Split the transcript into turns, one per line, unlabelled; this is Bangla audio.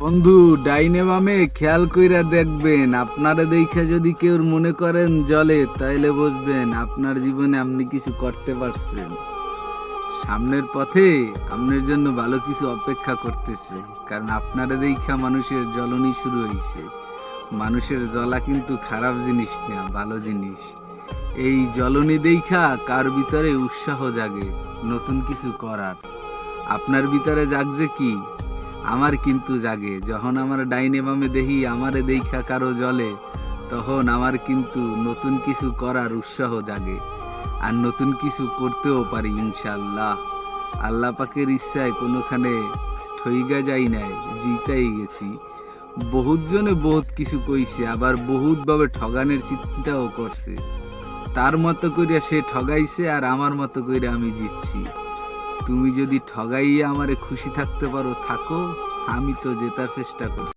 বন্ধু, ডাইনে বামে খেয়াল কইরা দেখবেন। আপনারা দেখে যদি কেউ মনে করেন জলে, তাইলে বুঝবেন আপনার জীবনে আপনি কিছু করতে পারছেন। সামনের পথে আপনার জন্য ভালো কিছু অপেক্ষা করতেছে, কারণ আপনারা দেখা মানুষের জ্বলনি শুরু হয়েছে। মানুষের জ্বলা কিন্তু খারাপ জিনিস না, ভালো জিনিস। এই জ্বলনি দেখা কার ভিতরে উৎসাহ জাগে নতুন কিছু করার। আপনার ভিতরে জাগছে কি? আমার কিন্তু জাগে। যখন আমার ডাইনে বামে দেখি আমারে দেখা কারো জ্বলে, তখন আমার কিন্তু নতুন কিছু করার উৎসাহ জাগে, আর নতুন কিছু করতেও পারি ইনশাল্লাহ। আল্লাহ পাকের ইচ্ছায় কোনোখানে ঠইগা যাই নাই, জিতাই গেছি। বহুত জনে বহুত কিছু কইছে, আবার বহুত ভাবে ঠগানের চিন্তাও করছে। তার মতো কইরা সে ঠগাইছে, আর আমার মতো কইরা আমি জিতছি। তুমি যদি ঠগাইয়া আমারে খুশি থাকতে পারো থাকো, আমি তো জেতার চেষ্টা করছি।